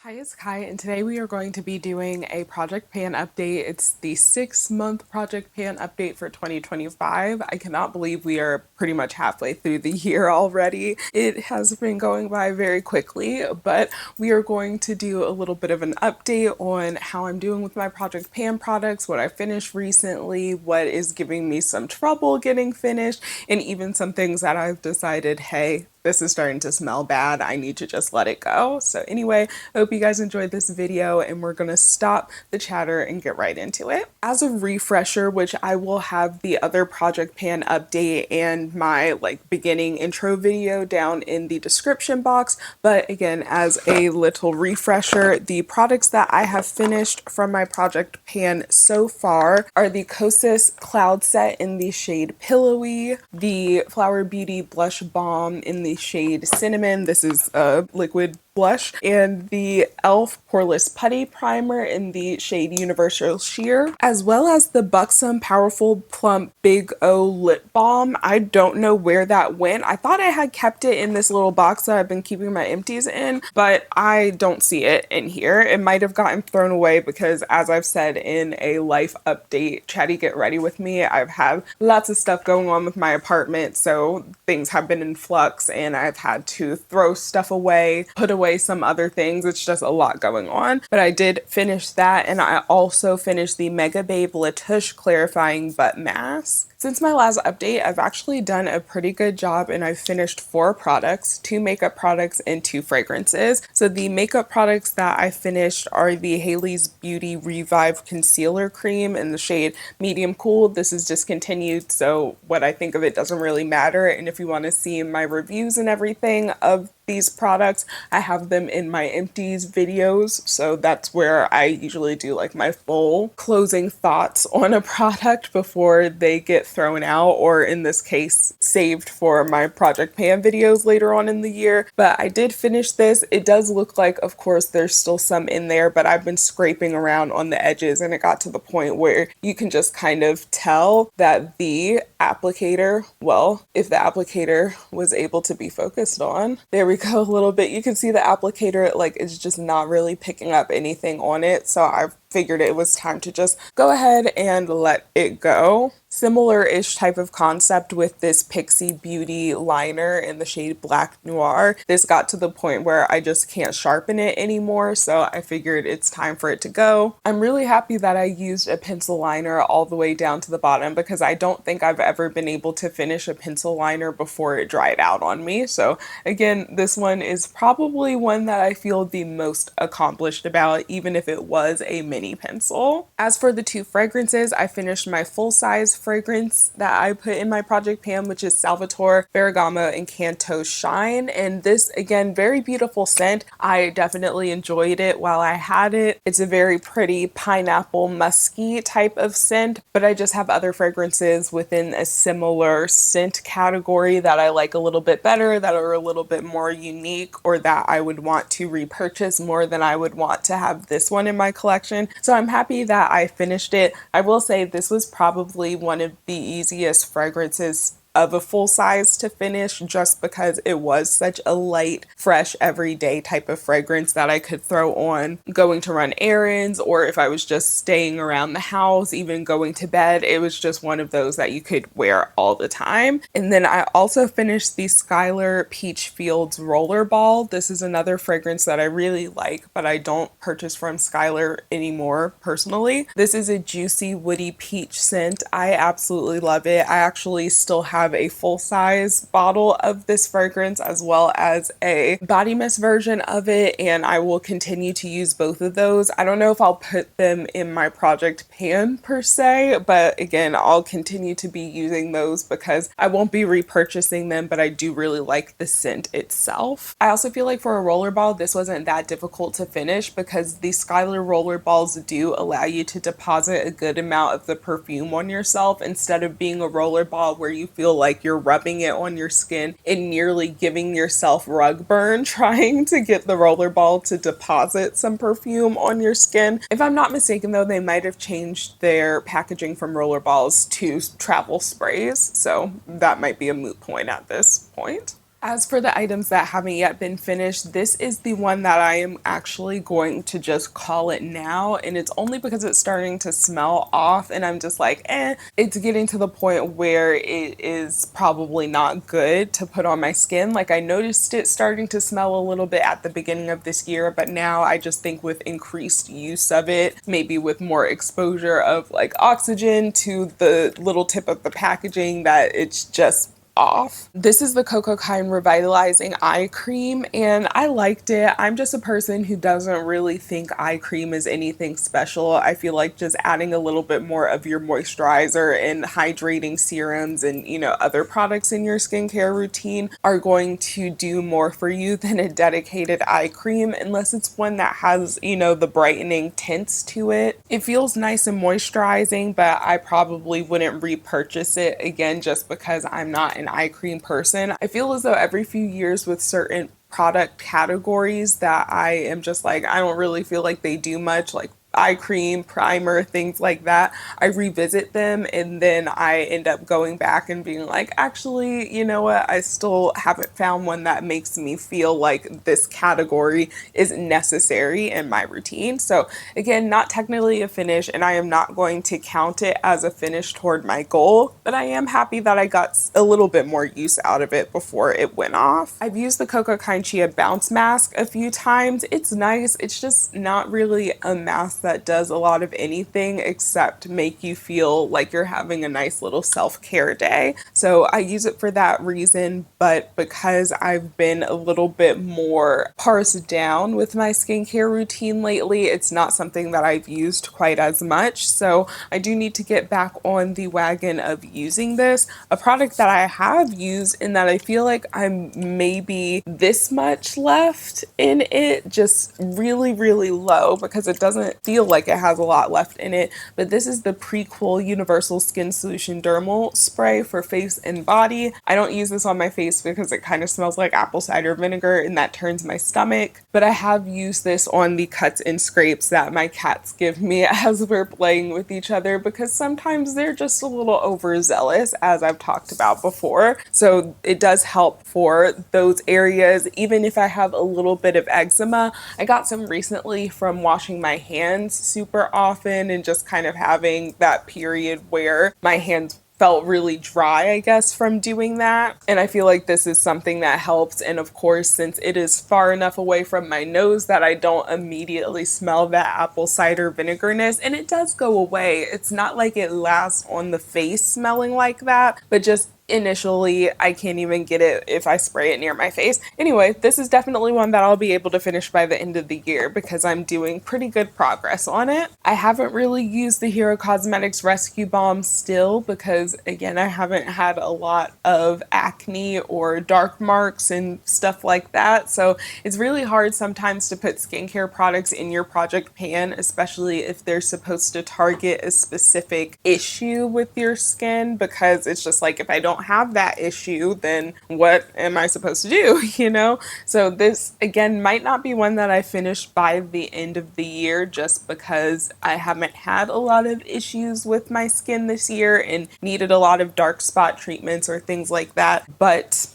Hi, it's Kai, and today we are going to be doing a project pan update. It's the 6-month project pan update for 2025. I cannot believe we are pretty much halfway through the year already. It has been going by very quickly, but we are going to do a little bit of an update on how I'm doing with my project pan products, what I finished recently, what is giving me some trouble getting finished, and even some things that I've decided, hey, this is starting to smell bad. I need to just let it go. So anyway, I hope you guys enjoyed this video and we're gonna stop the chatter and get right into it. As a refresher, which I will have the other project pan update and my beginning intro video down in the description box. But again, as a little refresher, the products that I have finished from my project pan so far are the Kosas Cloud Set in the shade Pillowy, the Flower Beauty Blush Balm in the shade Cinnamon. This is a liquid blush, and the e.l.f. Poreless Putty Primer in the shade Universal Sheer, as well as the Buxom Powerful Plump Big O Lip Balm. I don't know where that went. I thought I had kept it in this little box that I've been keeping my empties in, but I don't see it in here. It might have gotten thrown away because, as I've said in a life update, Chatty Get Ready With Me, I've had lots of stuff going on with my apartment, so things have been in flux and I've had to throw stuff away, put away some other things. It's just a lot going on, but I did finish that, and I also finished the Mega Babe Latouche Clarifying Butt Mask. Since my last update, I've actually done a pretty good job and I've finished 4 products, 2 makeup products and 2 fragrances. So the makeup products that I finished are the Hailey's Beauty Revive Concealer Cream in the shade Medium Cool. This is discontinued, so what I think of it doesn't really matter. And if you want to see my reviews and everything of these products, I have them in my empties videos, so that's where I usually do my full closing thoughts on a product before they get thrown out, or in this case saved for my project pan videos later on in the year. But I did finish this. It does look like, of course, there's still some in there, but I've been scraping around on the edges and it got to the point where you can just kind of tell that the applicator, well, if the applicator was able to be focused on, there we go a little bit, you can see the applicator is just not really picking up anything on it, so I figured it was time to just go ahead and let it go. Similar-ish type of concept with this Pixie Beauty liner in the shade Black Noir. This got to the point where I just can't sharpen it anymore, so I figured it's time for it to go. I'm really happy that I used a pencil liner all the way down to the bottom because I don't think I've ever been able to finish a pencil liner before it dried out on me. So again, this one is probably one that I feel the most accomplished about, even if it was a mini pencil. As for the 2 fragrances, I finished my full-size fragrance that I put in my project pan, which is Salvatore Ferragamo and Canto Shine, and this, again, very beautiful scent. I definitely enjoyed it while I had it. It's a very pretty pineapple musky type of scent, but I just have other fragrances within a similar scent category that I like a little bit better, that are a little bit more unique, or that I would want to repurchase more than I would want to have this one in my collection. So I'm happy that I finished it. I will say this was probably one of the easiest fragrances of a full size to finish, just because it was such a light, fresh, everyday type of fragrance that I could throw on going to run errands, or if I was just staying around the house, even going to bed. It was just one of those that you could wear all the time. And then I also finished the Skylar Peach Fields Rollerball. This is another fragrance that I really like, but I don't purchase from Skylar anymore personally. This is a juicy, woody peach scent. I absolutely love it. I actually still have a full-size bottle of this fragrance as well as a body mist version of it, and I will continue to use both of those. I don't know if I'll put them in my project pan per se, but again, I'll continue to be using those because I won't be repurchasing them, but I do really like the scent itself. I also feel like for a rollerball, this wasn't that difficult to finish because the Skylar rollerballs do allow you to deposit a good amount of the perfume on yourself instead of being a rollerball where you feel like you're rubbing it on your skin and nearly giving yourself rug burn trying to get the rollerball to deposit some perfume on your skin. If I'm not mistaken though, they might have changed their packaging from rollerballs to travel sprays, so that might be a moot point at this point. As for the items that haven't yet been finished, this is the one that I am actually going to just call it now. And it's only because it's starting to smell off and I'm just like, it's getting to the point where it is probably not good to put on my skin. Like I noticed it starting to smell a little bit at the beginning of this year, but now I just think with increased use of it, maybe with more exposure of like oxygen to the little tip of the packaging, that it's just off. This is the Cocokind Revitalizing Eye Cream and I liked it. I'm just a person who doesn't really think eye cream is anything special. I feel like just adding a little bit more of your moisturizer and hydrating serums and, other products in your skincare routine are going to do more for you than a dedicated eye cream, unless it's one that has, the brightening tints to it. It feels nice and moisturizing, but I probably wouldn't repurchase it again just because I'm not an eye cream person. I feel as though every few years with certain product categories that I am just like, I don't really feel like they do much, like eye cream, primer, things like that. I revisit them and then I end up going back and being like, actually, you know what? I still haven't found one that makes me feel like this category is necessary in my routine. So again, not technically a finish and I am not going to count it as a finish toward my goal, but I am happy that I got a little bit more use out of it before it went off. I've used the Cocokind Chia Bounce Mask a few times. It's nice. It's just not really a mask that does a lot of anything except make you feel like you're having a nice little self-care day. So I use it for that reason, but because I've been a little bit more parsed down with my skincare routine lately, it's not something that I've used quite as much. So I do need to get back on the wagon of using this. A product that I have used and that I feel like I'm maybe this much left in it, just really, really low because it doesn't feel like it has a lot left in it, but this is the Prequel Universal Skin Solution Dermal Spray for face and body. I don't use this on my face because it kind of smells like apple cider vinegar and that turns my stomach, but I have used this on the cuts and scrapes that my cats give me as we're playing with each other because sometimes they're just a little overzealous, as I've talked about before. So it does help for those areas. Even if I have a little bit of eczema, I got some recently from washing my hands super often and just kind of having that period where my hands felt really dry, I guess, from doing that. And I feel like this is something that helps. And of course, since it is far enough away from my nose that I don't immediately smell that apple cider vinegarness, and it does go away. It's not like it lasts on the face smelling like that, but just initially I can't even get it if I spray it near my face. Anyway, this is definitely one that I'll be able to finish by the end of the year because I'm doing pretty good progress on it. I haven't really used the Hero Cosmetics Rescue Balm still because again, I haven't had a lot of acne or dark marks and stuff like that. So it's really hard sometimes to put skincare products in your project pan, especially if they're supposed to target a specific issue with your skin, because it's just like, if I don't have that issue, then what am I supposed to do, So this, again, might not be one that I finish by the end of the year just because I haven't had a lot of issues with my skin this year and needed a lot of dark spot treatments or things like that. But,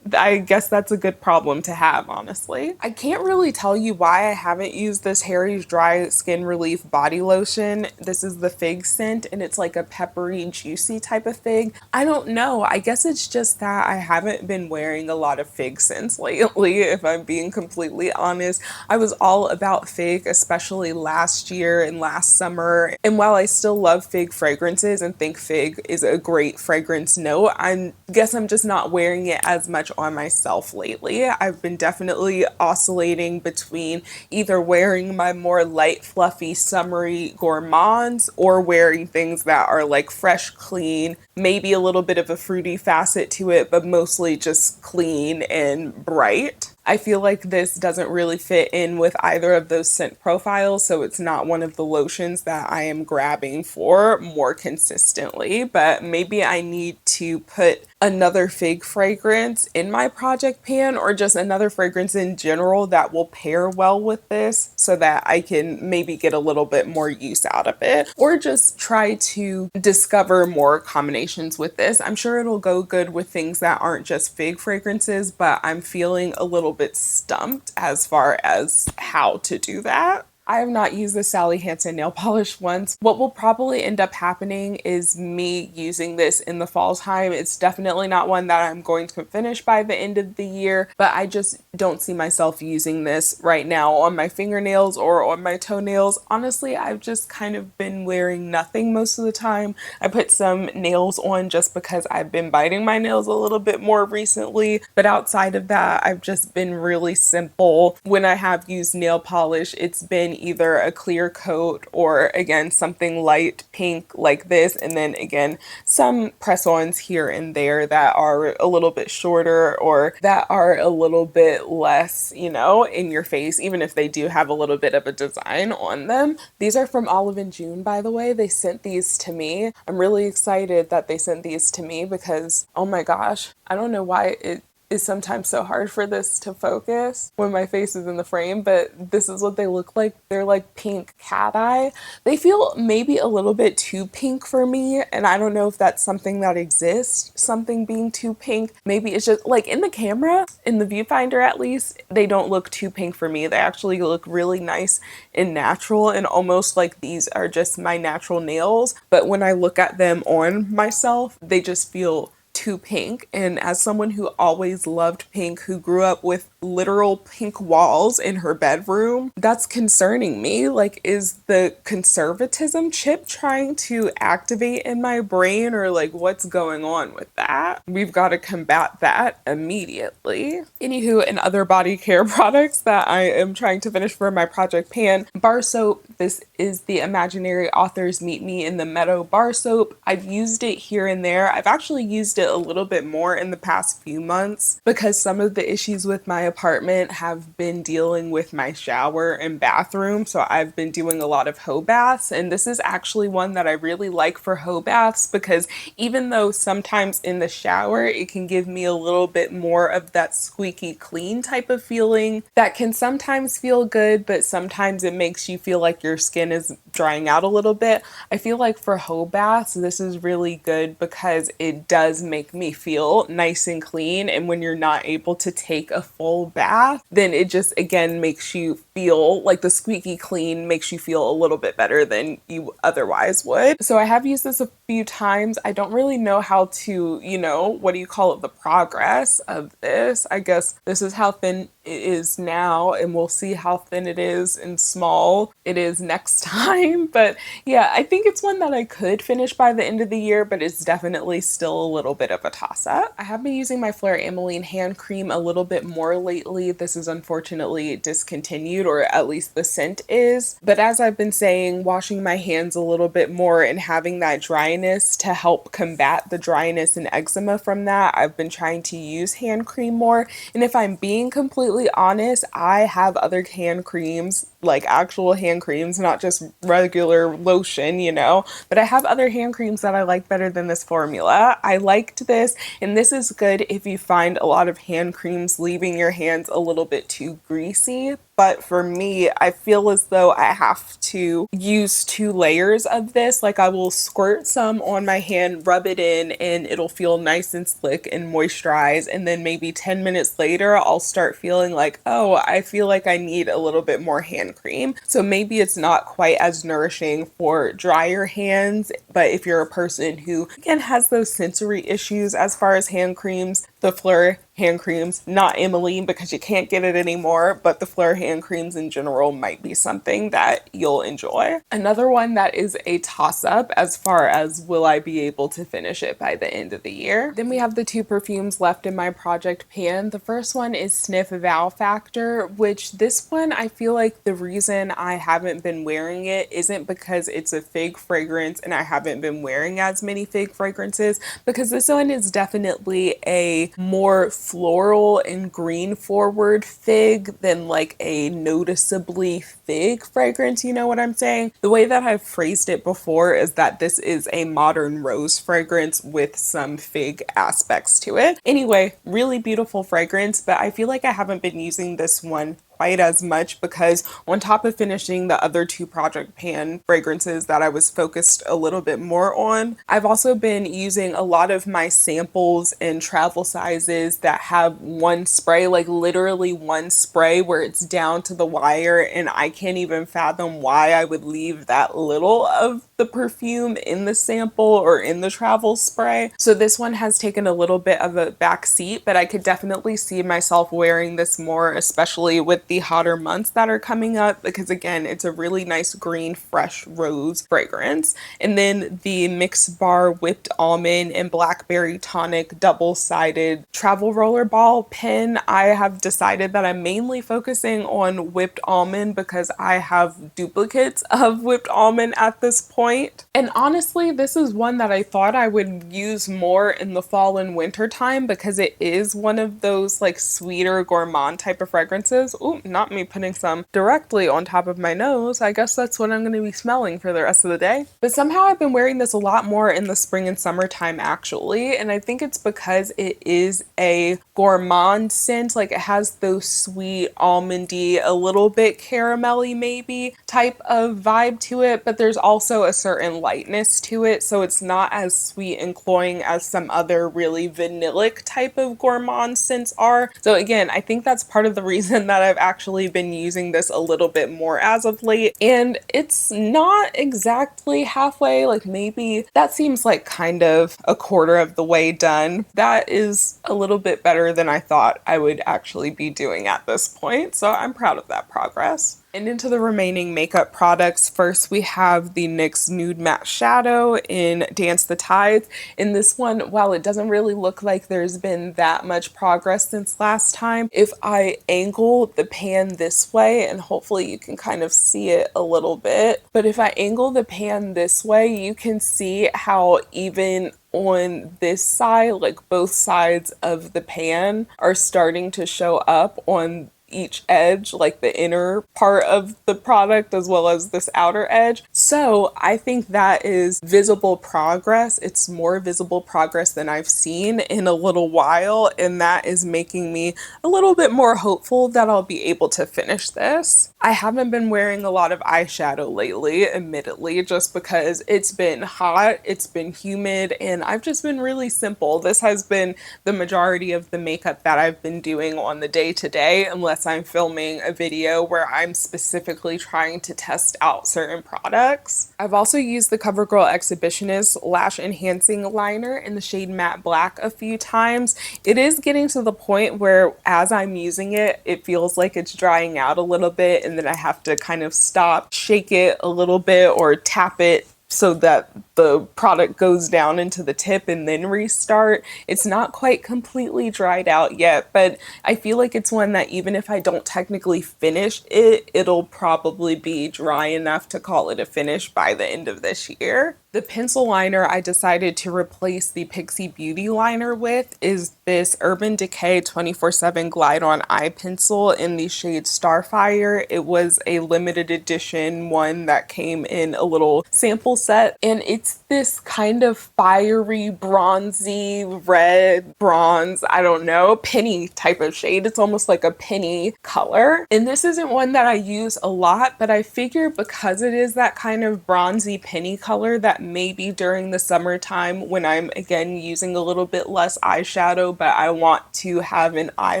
I guess that's a good problem to have, honestly. I can't really tell you why I haven't used this Harry's Dry Skin Relief Body Lotion. This is the fig scent and it's like a peppery, juicy type of fig. I don't know. I guess it's just that I haven't been wearing a lot of fig scents lately, if I'm being completely honest. I was all about fig, especially last year and last summer. And while I still love fig fragrances and think fig is a great fragrance note, I guess I'm just not wearing it as much on myself lately. I've been definitely oscillating between either wearing my more light, fluffy, summery gourmands or wearing things that are like fresh, clean, maybe a little bit of a fruity facet to it, but mostly just clean and bright. I feel like this doesn't really fit in with either of those scent profiles, so it's not one of the lotions that I am grabbing for more consistently, but maybe I need to put another fig fragrance in my project pan, or just another fragrance in general that will pair well with this so that I can maybe get a little bit more use out of it, or just try to discover more combinations with this. I'm sure it'll go good with things that aren't just fig fragrances, but I'm feeling a little bit stumped as far as how to do that. I have not used the Sally Hansen nail polish once. What will probably end up happening is me using this in the fall time. It's definitely not one that I'm going to finish by the end of the year, but I just don't see myself using this right now on my fingernails or on my toenails. Honestly, I've just kind of been wearing nothing most of the time. I put some nails on just because I've been biting my nails a little bit more recently, but outside of that, I've just been really simple. When I have used nail polish, it's been either a clear coat or again something light pink like this, and then again some press-ons here and there that are a little bit shorter or that are a little bit less, you know, in your face, even if they do have a little bit of a design on them. These are from Olive & June, by the way. They sent these to me. I'm really excited that they sent these to me because, oh my gosh, I don't know why it is sometimes so hard for this to focus when my face is in the frame, but this is what they look like. They're like pink cat eye. They feel maybe a little bit too pink for me, and I don't know if that's something that exists, something being too pink. Maybe it's just like in the camera, in the viewfinder at least, they don't look too pink for me. They actually look really nice and natural and almost like these are just my natural nails, but when I look at them on myself, they just feel too pink. And as someone who always loved pink, who grew up with literal pink walls in her bedroom, that's concerning me. Like, is the conservatism chip trying to activate in my brain, or like what's going on with that? We've got to combat that immediately. Anywho, in other body care products that I am trying to finish for my project pan, bar soap. This is the Imaginary Authors Meet Me in the Meadow bar soap. I've used it here and there. I've actually used it a little bit more in the past few months because some of the issues with my apartment have been dealing with my shower and bathroom. So I've been doing a lot of hoe baths, and this is actually one that I really like for hoe baths because even though sometimes in the shower it can give me a little bit more of that squeaky clean type of feeling that can sometimes feel good, but sometimes it makes you feel like your skin is drying out a little bit. I feel like for hoe baths, this is really good because it does make me feel nice and clean, and when you're not able to take a full bath, then it just again makes you feel like the squeaky clean makes you feel a little bit better than you otherwise would. So I have used this a few times. I don't really know how to, you know, what do you call it, the progress of this. I guess this is how thin it is now, and we'll see how thin it is and small it is next time. But yeah, I think it's one that I could finish by the end of the year, but it's definitely still a little bit of a toss-up. I have been using my Phlur Ameline hand cream a little bit more lately. This is unfortunately discontinued, or at least the scent is. But as I've been saying, washing my hands a little bit more and having that dryness to help combat the dryness and eczema from that, I've been trying to use hand cream more. And if I'm being completely honest, I have other hand creams, like actual hand creams, not just regular lotion, you know, but I have other hand creams that I like better than this formula. I liked this, and this is good if you find a lot of hand creams leaving your hands a little bit too greasy. But for me, I feel as though I have to use 2 layers of this. Like I will squirt some on my hand, rub it in, and it'll feel nice and slick and moisturized. And then maybe 10 minutes later, I'll start feeling like, oh, I feel like I need a little bit more hand cream. So maybe it's not quite as nourishing for drier hands. But if you're a person who, again, has those sensory issues as far as hand creams, the Phlur hand creams, not Ameline because you can't get it anymore, but the Phlur hand creams in general might be something that you'll enjoy. Another one that is a toss-up as far as will I be able to finish it by the end of the year. Then we have the 2 perfumes left in my project pan. The first one is Sniff Vow Factor, which this one I feel like the reason I haven't been wearing it isn't because it's a fig fragrance and I haven't been wearing as many fig fragrances, because this one is definitely a more floral and green forward fig than like a noticeably fig fragrance, you know what I'm saying? The way that I've phrased it before is that this is a modern rose fragrance with some fig aspects to it. Anyway, really beautiful fragrance, but I feel like I haven't been using this one quite as much because on top of finishing the other two Project Pan fragrances that I was focused a little bit more on, I've also been using a lot of my samples in travel sizes that have one spray, like literally one spray where it's down to the wire, and I can't even fathom why I would leave that little of the perfume in the sample or in the travel spray. So this one has taken a little bit of a back seat, but I could definitely see myself wearing this more, especially with the hotter months that are coming up, because again, it's a really nice green, fresh rose fragrance. And then the Mix Bar Whipped Almond and Blackberry Tonic double-sided travel roller ball pen. I have decided that I'm mainly focusing on Whipped Almond because I have duplicates of Whipped Almond at this point. And honestly, this is one that I thought I would use more in the fall and winter time because it is one of those like sweeter gourmand type of fragrances. Ooh, not me putting some directly on top of my nose. I guess that's what I'm going to be smelling for the rest of the day. But somehow I've been wearing this a lot more in the spring and summertime actually. And I think it's because it is a gourmand scent. Like it has those sweet almondy, a little bit caramelly maybe type of vibe to it. But there's also a certain lightness to it. So it's not as sweet and cloying as some other really vanillic type of gourmand scents are. So again, I think that's part of the reason that I've actually been using this a little bit more as of late. And it's not exactly halfway, like maybe that seems like kind of a quarter of the way done. That is a little bit better than I thought I would actually be doing at this point. So I'm proud of that progress. And into the remaining makeup products, first we have the NYX Nude Matte Shadow in Dance the Tides. In this one, while it doesn't really look like there's been that much progress since last time, if I angle the pan this way, and hopefully you can kind of see it a little bit, but if I angle the pan this way, you can see how even on this side, like both sides of the pan are starting to show up on each edge, like the inner part of the product as well as this outer edge. So I think that is visible progress. It's more visible progress than I've seen in a little while, and that is making me a little bit more hopeful that I'll be able to finish this. I haven't been wearing a lot of eyeshadow lately, admittedly, just because it's been hot, it's been humid, and I've just been really simple. This has been the majority of the makeup that I've been doing on the day-to-day, unless I'm filming a video where I'm specifically trying to test out certain products. I've also used the CoverGirl Exhibitionist Lash Enhancing Liner in the shade Matte Black a few times. It is getting to the point where as I'm using it, it feels like it's drying out a little bit, and then I have to kind of stop, shake it a little bit, or tap it so that the product goes down into the tip and then restart. It's not quite completely dried out yet, but I feel like it's one that even if I don't technically finish it, it'll probably be dry enough to call it a finish by the end of this year. The pencil liner I decided to replace the Pixie Beauty liner with is this Urban Decay 24/7 Glide On Eye Pencil in the shade Starfire. It was a limited edition one that came in a little sample set, and it's this kind of fiery, bronzy, red, bronze, I don't know, penny type of shade. It's almost like a penny color. And this isn't one that I use a lot, but I figure because it is that kind of bronzy penny color that maybe during the summertime when I'm again using a little bit less eyeshadow, but I want to have an eye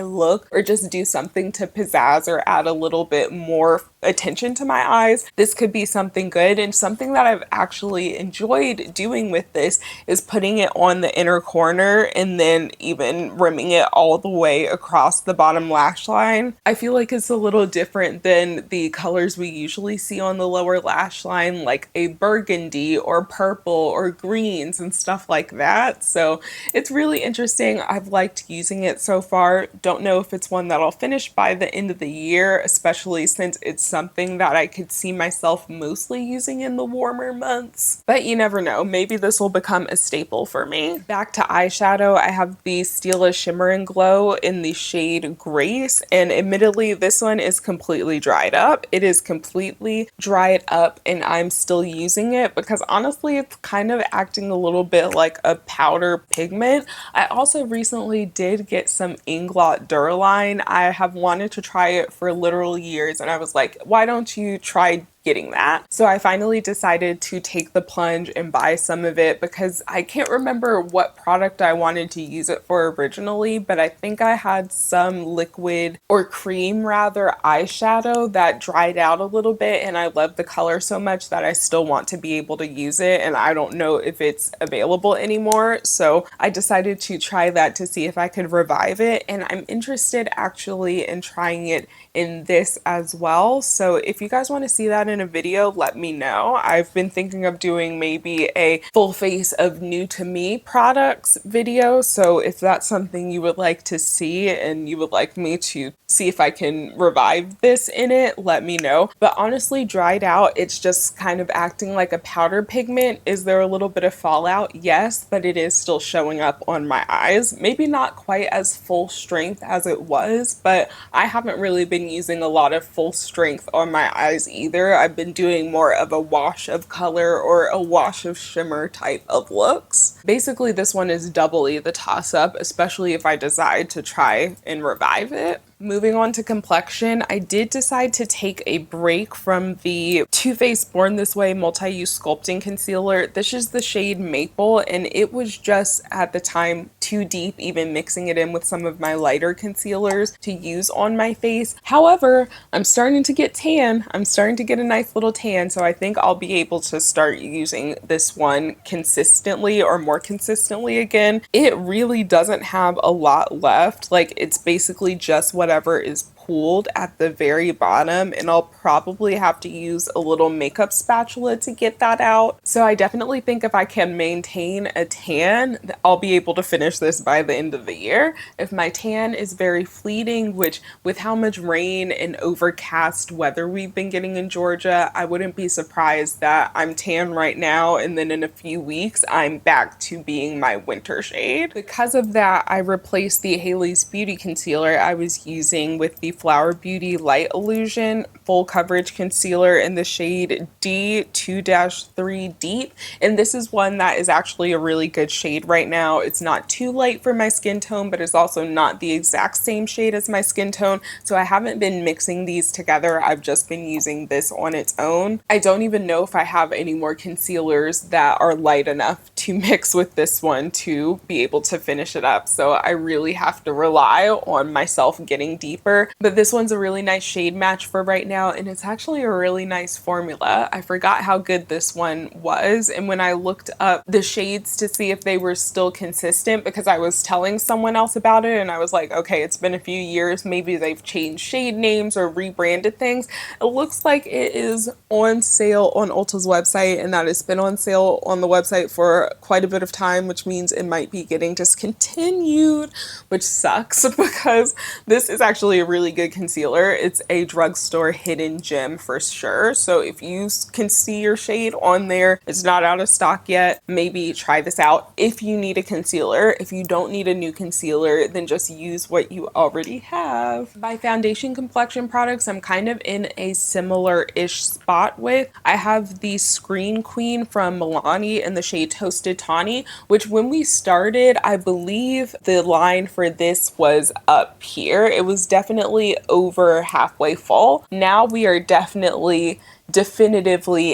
look or just do something to pizzazz or add a little bit more attention to my eyes, this could be something good. And something that I've actually enjoyed doing with this is putting it on the inner corner and then even rimming it all the way across the bottom lash line. I feel like it's a little different than the colors we usually see on the lower lash line, like a burgundy or purple or greens and stuff like that. So it's really interesting. I've liked using it so far. Don't know if it's one that I'll finish by the end of the year, especially since it's something that I could see myself mostly using in the warmer months. But you never know, maybe this will become a staple for me. Back to eyeshadow, I have the Stila Shimmer and Glow in the shade Grace, and admittedly this one is completely dried up. It is completely dried up and I'm still using it because honestly it's kind of acting a little bit like a powder pigment. I also recently did get some Inglot Duraline. I have wanted to try it for literal years and I was like, why don't you try getting that? So I finally decided to take the plunge and buy some of it because I can't remember what product I wanted to use it for originally, but I think I had some liquid or cream rather eyeshadow that dried out a little bit and I love the color so much that I still want to be able to use it, and I don't know if it's available anymore. So I decided to try that to see if I could revive it, and I'm interested actually in trying it in this as well. So if you guys want to see that in a video, let me know. I've been thinking of doing maybe a full face of new to me products video. So if that's something you would like to see and you would like me to see if I can revive this in it, let me know. But honestly, dried out, it's just kind of acting like a powder pigment. Is there a little bit of fallout? Yes, but it is still showing up on my eyes. Maybe not quite as full strength as it was, but I haven't really been using a lot of full strength on my eyes either. I've been doing more of a wash of color or a wash of shimmer type of looks. Basically, this one is doubly the toss up, especially if I decide to try and revive it. Moving on to complexion, I did decide to take a break from the Too Faced Born This Way multi-use sculpting concealer. This is the shade Maple, and it was just at the time too deep, even mixing it in with some of my lighter concealers to use on my face. However, I'm starting to get tan. I'm starting to get a nice little tan, so I think I'll be able to start using this one consistently or more consistently again. It really doesn't have a lot left. Like, it's basically just whatever is pooled at the very bottom, and I'll probably have to use a little makeup spatula to get that out. So I definitely think if I can maintain a tan, I'll be able to finish this by the end of the year. If my tan is very fleeting, which with how much rain and overcast weather we've been getting in Georgia, I wouldn't be surprised that I'm tan right now and then in a few weeks I'm back to being my winter shade. Because of that, I replaced the Haley's Beauty concealer I was using with the Flower Beauty Light Illusion full coverage concealer in the shade D2-3 Deep, and this is one that is actually a really good shade right now. It's not too light for my skin tone, but it's also not the exact same shade as my skin tone, so I haven't been mixing these together. I've just been using this on its own. I don't even know if I have any more concealers that are light enough to mix with this one to be able to finish it up, so I really have to rely on myself getting deeper. But this one's a really nice shade match for right now, and it's actually a really nice formula. I forgot how good this one was, and when I looked up the shades to see if they were still consistent, because I was telling someone else about it and I was like, okay, it's been a few years, maybe they've changed shade names or rebranded things. It looks like it is on sale on Ulta's website, and that it's been on sale on the website for quite a bit of time, which means it might be getting discontinued, which sucks because this is actually a really good concealer. It's a drugstore hidden gem for sure. So if you can see your shade on there, it's not out of stock yet, maybe try this out if you need a concealer. If you don't need a new concealer, then just use what you already have. By foundation complexion products, I'm kind of in a similar-ish spot with. I have the Screen Queen from Milani in the shade Toasted Tawny, which when we started, I believe the line for this was up here. It was definitely over halfway full. Now we are definitively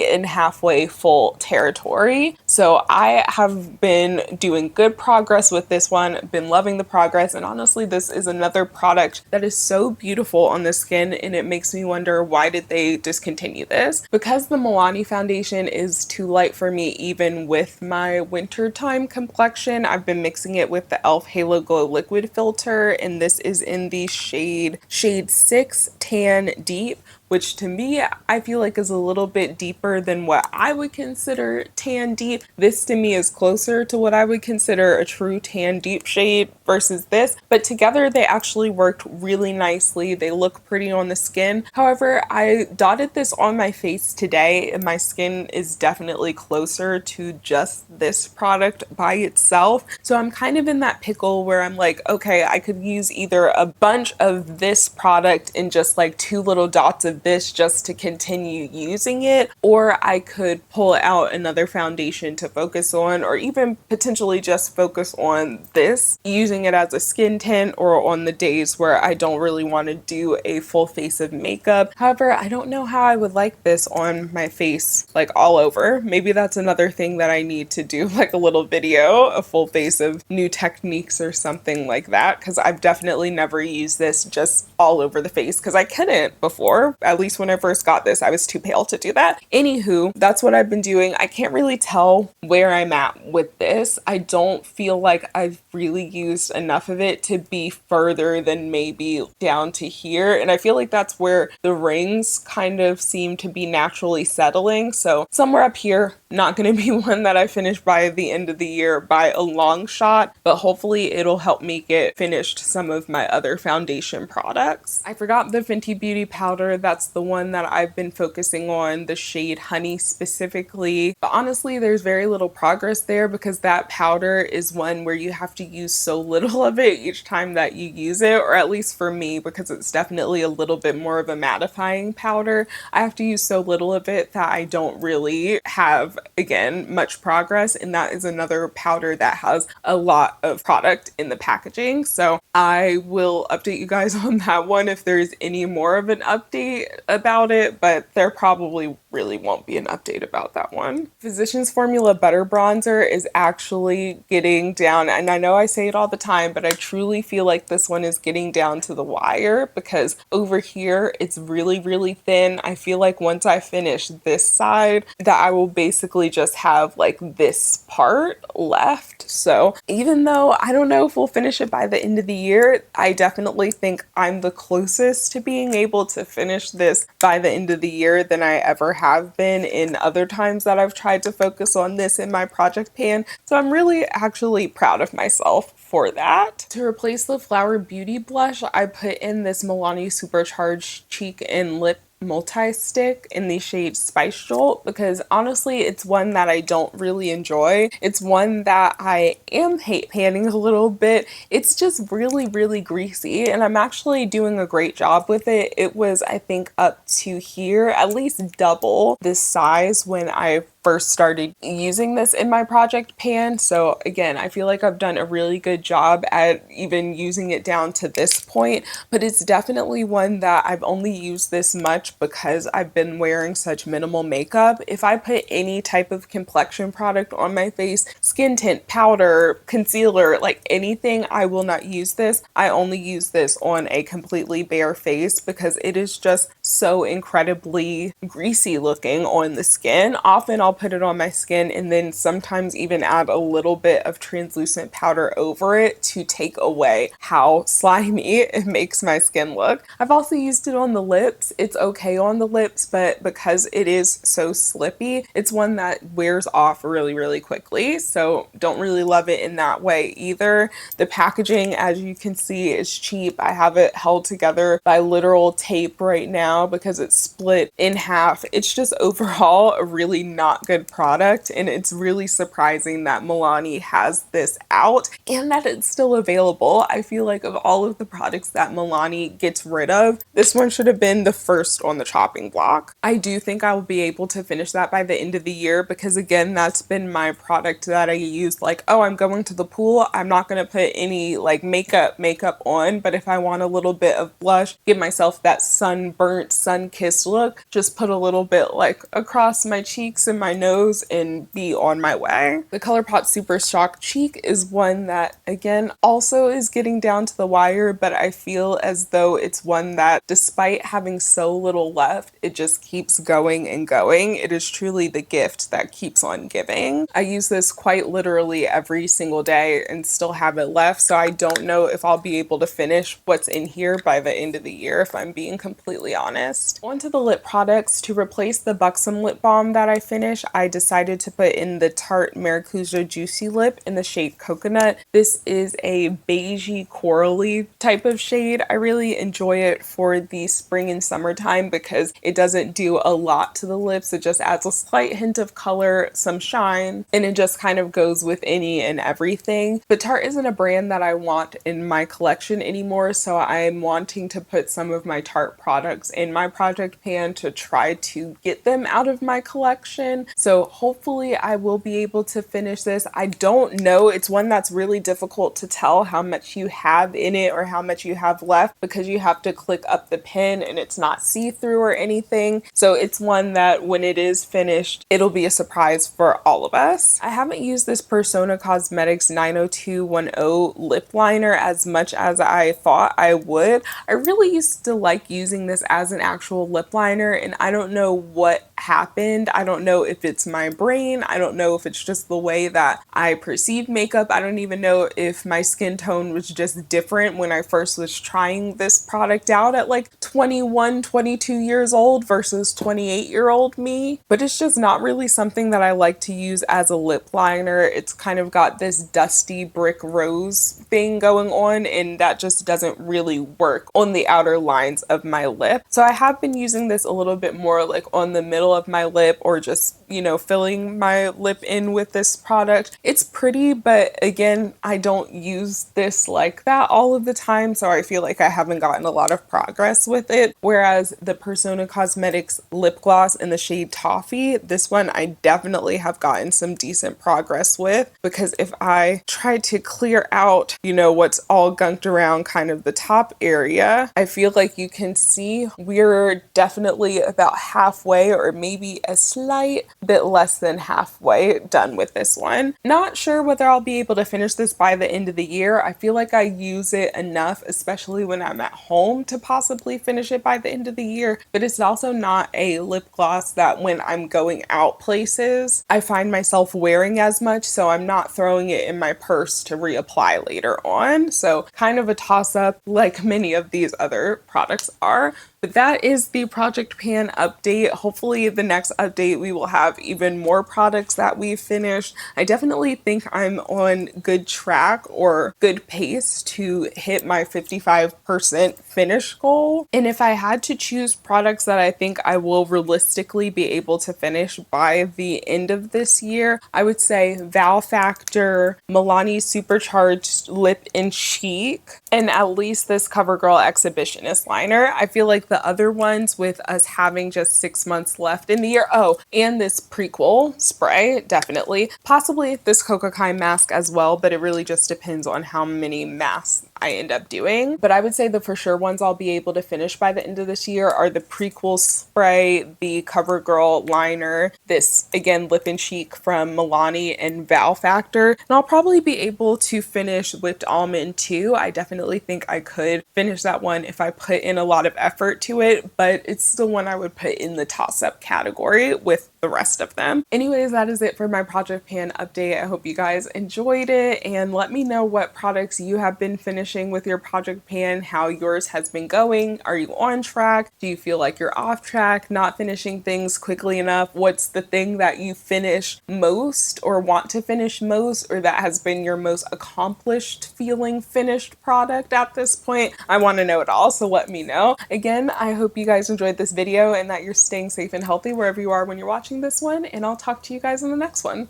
in halfway full territory. So I have been doing good progress with this one, been loving the progress, and honestly this is another product that is so beautiful on the skin, and it makes me wonder, why did they discontinue this? Because the Milani foundation is too light for me even with my wintertime complexion, I've been mixing it with the e.l.f. Halo Glow liquid filter, and this is in the shade 6 Tan Deep, which to me, I feel like is a little bit deeper than what I would consider tan deep. This to me is closer to what I would consider a true tan deep shade versus this, but together they actually worked really nicely. They look pretty on the skin. However, I dotted this on my face today and my skin is definitely closer to just this product by itself. So I'm kind of in that pickle where I'm like, okay, I could use either a bunch of this product and just like 2 little dots of this just to continue using it, or I could pull out another foundation to focus on, or even potentially just focus on this, using it as a skin tint or on the days where I don't really want to do a full face of makeup. However, I don't know how I would like this on my face, like all over. Maybe that's another thing that I need to do, like a little video, a full face of new techniques or something like that, because I've definitely never used this just all over the face because I couldn't before. At least when I first got this, I was too pale to do that. Anywho, that's what I've been doing. I can't really tell where I'm at with this. I don't feel like I've really used enough of it to be further than maybe down to here. And I feel like that's where the rings kind of seem to be naturally settling. So somewhere up here, not going to be one that I finish by the end of the year by a long shot, but hopefully it'll help me get finished some of my other foundation products. I forgot the Fenty Beauty powder. That's the one that I've been focusing on, the shade Honey specifically. But honestly, there's very little progress there because that powder is one where you have to use so little of it each time that you use it, or at least for me, because it's definitely a little bit more of a mattifying powder. I have to use so little of it that I don't really have, again, much progress, and that is another powder that has a lot of product in the packaging. So I will update you guys on that one if there's any more of an update about it, but there probably really won't be an update about that one. Physicians Formula Butter Bronzer is actually getting down, and I know I say it all the time, but I truly feel like this one is getting down to the wire because over here it's really, really thin. I feel like once I finish this side that I will basically just have like this part left. So even though I don't know if we'll finish it by the end of the year, I definitely think I'm the closest to being able to finish this by the end of the year than I ever have been in other times that I've tried to focus on this in my project pan. So I'm really actually proud of myself for that. To replace the Flower Beauty blush, I put in this Milani Supercharged Cheek and Lip multi-stick in the shade Spice Jolt because honestly it's one that I don't really enjoy. It's one that I am hate panning a little bit. It's just really, really greasy and I'm actually doing a great job with it. It was, I think, up to here, at least double this size when I first started using this in my project pan. So again, I feel like I've done a really good job at even using it down to this point, but it's definitely one that I've only used this much because I've been wearing such minimal makeup. If I put any type of complexion product on my face, skin tint, powder, concealer, like anything, I will not use this. I only use this on a completely bare face because it is just so incredibly greasy looking on the skin. Often I'll put it on my skin and then sometimes even add a little bit of translucent powder over it to take away how slimy it makes my skin look. I've also used it on the lips. It's okay on the lips, but because it is so slippy, it's one that wears off really, really quickly. So don't really love it in that way either. The packaging, as you can see, is cheap. I have it held together by literal tape right now because it's split in half. It's just overall a really not good product, and it's really surprising that Milani has this out and that it's still available. I feel like of all of the products that Milani gets rid of, this one should have been the first on the chopping block. I do think I will be able to finish that by the end of the year because again, that's been my product that I used like, oh, I'm going to the pool, I'm not going to put any like makeup on, but if I want a little bit of blush, give myself that sunburnt, sun-kissed look, just put a little bit like across my cheeks and my nose and be on my way. The ColourPop Super Shock Cheek is one that again also is getting down to the wire, but I feel as though it's one that despite having so little left, it just keeps going and going. It is truly the gift that keeps on giving. I use this quite literally every single day and still have it left, so I don't know if I'll be able to finish what's in here by the end of the year, if I'm being completely honest. honest. Onto the lip products. To replace the Buxom lip balm that I finished, I decided to put in the Tarte Maracuja Juicy Lip in the shade Coconut. This is a beigey corally type of shade. I really enjoy it for the spring and summertime because it doesn't do a lot to the lips. It just adds a slight hint of color, some shine, and it just kind of goes with any and everything. But Tarte isn't a brand that I want in my collection anymore, so I'm wanting to put some of my Tarte products in my project pan to try to get them out of my collection. So hopefully I will be able to finish this. I don't know. It's one that's really difficult to tell how much you have in it or how much you have left because you have to click up the pen and it's not see-through or anything. So it's one that when it is finished, it'll be a surprise for all of us. I haven't used this Persona Cosmetics 90210 lip liner as much as I thought I would. I really used to like using this as an actual lip liner, and I don't know what happened. I don't know if it's my brain. I don't know if it's just the way that I perceive makeup. I don't even know if my skin tone was just different when I first was trying this product out at like 21, 22 years old versus 28-year-old me. But it's just not really something that I like to use as a lip liner. It's kind of got this dusty brick rose thing going on, and that just doesn't really work on the outer lines of my lip. So I have been using this a little bit more like on the middle of my lip or just, you know, filling my lip in with this product. It's pretty, but again, I don't use this like that all of the time, so I feel like I haven't gotten a lot of progress with it. Whereas the Persona Cosmetics lip gloss in the shade Toffee, this one I definitely have gotten some decent progress with, because if I try to clear out, you know, what's all gunked around kind of the top area, I feel like you can see we're definitely about halfway or maybe a slight bit less than halfway done with this one. Not sure whether I'll be able to finish this by the end of the year. I feel like I use it enough, especially when I'm at home, to possibly finish it by the end of the year, but it's also not a lip gloss that when I'm going out places, I find myself wearing as much, so I'm not throwing it in my purse to reapply later on. So kind of a toss-up like many of these other products are. But that is the Project Pan update. Hopefully the next update we will have even more products that we've finished. I definitely think I'm on good track or good pace to hit my 55% finish goal. And if I had to choose products that I think I will realistically be able to finish by the end of this year, I would say Vow Factor, Milani Supercharged Lip and Cheek, and at least this CoverGirl Exhibitionist liner. I feel like the other ones, with us having just 6 months left in the year, oh, and this prequel spray, definitely. Possibly this Cocokind mask as well, but it really just depends on how many masks I end up doing. But I would say the for sure ones I'll be able to finish by the end of this year are the prequel spray, the CoverGirl liner, this, again, lip and cheek from Milani, and Vow Factor. And I'll probably be able to finish Lipped Almond too. I definitely think I could finish that one if I put in a lot of effort to it, but it's still one I would put in the toss-up category with the rest of them. Anyways, that is it for my Project Pan update. I hope you guys enjoyed it, and let me know what products you have been finishing with your Project Pan, how yours has been going. Are you on track? Do you feel like you're off track, not finishing things quickly enough? What's the thing that you finish most or want to finish most, or that has been your most accomplished feeling finished product at this point? I want to know it all, so let me know. Again, I hope you guys enjoyed this video and that you're staying safe and healthy wherever you are when you're watching this one, and I'll talk to you guys in the next one.